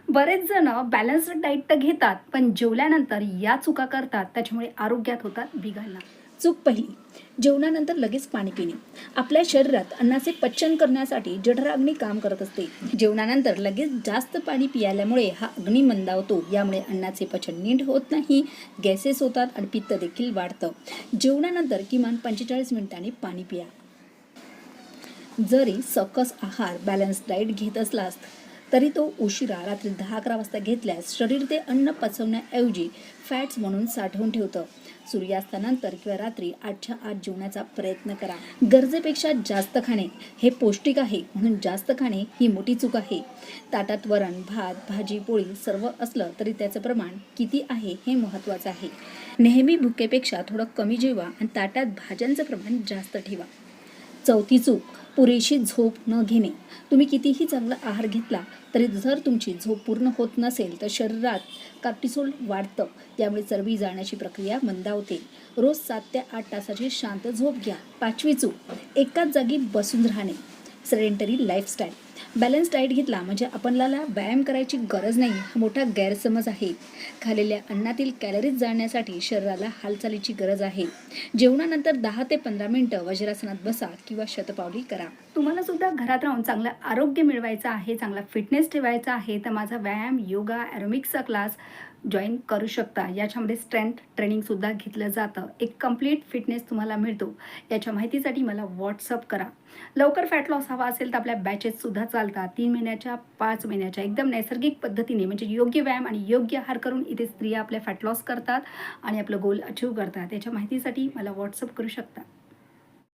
बरेच जण balanced diet तर घेतात, पण जेवल्यानंतर या चुका करतात, त्याच्यामुळे आरोग्यात होतात बिघाडला. चूक पहिली, जेवणानंतर लगेच पाणी पिणे. आपल्या शरीरात अन्नाचे पचन करण्यासाठी जठराग्नी काम करत असते. जेवणानंतर लगेच जास्त पाणी पिल्यामुळे हा अग्नी मंदावतो. यामुळे अन्नाचे पचन नीट होत नाही, गॅसेस होतात आणि पित्त देखील वाढतं. जेवणानंतर किमान 45 मिनिटांनी पाणी पिया. जरी सकस आहार बॅलन्स डाएट घेत असलास तरी तो उशिरा रात्री 10-11 वाजता घेतल्यास शरीर ते अन्न पचवण्याऐवजी फॅट्स म्हणून साठवून ठेवतं. सूर्यास्तानंतर किंवा रात्री 8च्या आत जेवण्याचा प्रयत्न करा. गरजेपेक्षा जास्त खाणे हे पौष्टिक आहे म्हणून जास्त खाणे ही मोठी चूक आहे. ताटात वरण, भात, भाजी, पोळी सर्व असलं तरी त्याचं प्रमाण किती आहे हे महत्त्वाचं आहे. नेहमी भुकेपेक्षा थोडं कमी जेवा आणि ताटात भाज्यांचं प्रमाण जास्त ठेवा. चौथी चूक, पुरेशी झोप न घेणे. तुम्ही कितीही चांगला आहार घेतला तरी जर तुमची झोप पूर्ण होत नसेल तर शरीरात कॉर्टिसोल वाढतं. त्यामुळे चरबी जाळण्याची प्रक्रिया मंदावते. रोज 7 ते 8 तासाची शांत झोप घ्या. पाचवी चूक, एकाच जागी बसून राहणे. Sedentary lifestyle. बॅलन्स डाएट घेतला म्हणजे आपल्याला व्यायाम करायची गरज नाही हा मोठा गैरसमज आहे. खाल्लेल्या अन्नातील कॅलरीज जाळण्यासाठी शरीराला हालचालीची गरज आहे. जेवणानंतर 10 ते 15 मिनिटं वज्रासनात बसा किंवा शतपावली करा. तुम्हाला सुद्धा घरात राहून चांगलं आरोग्य मिळवायचं आहे, चांगला फिटनेस ठेवायचा आहे, तर माझा व्यायाम, योगा, ॲरोबिक्सचा क्लास जॉईन करू शकता. याच्यामध्ये स्ट्रेंथ ट्रेनिंगसुद्धा घेतलं जातं. एक कंप्लीट फिटनेस तुम्हाला मिळतो. याच्या माहितीसाठी मला व्हॉट्सअप करा. लवकर फॅट लॉस हवा असेल तर आपल्या बॅचेससुद्धा चालतात. 3 महिन्याच्या, 5 महिन्याच्या एकदम नैसर्गिक पद्धतीने म्हणजे योग्य व्यायाम आणि योग्य आहार करून इथे स्त्रिया आपल्या फॅट लॉस करतात आणि आपलं गोल अचीव करतात. याच्या माहितीसाठी मला व्हॉट्सअप करू शकता.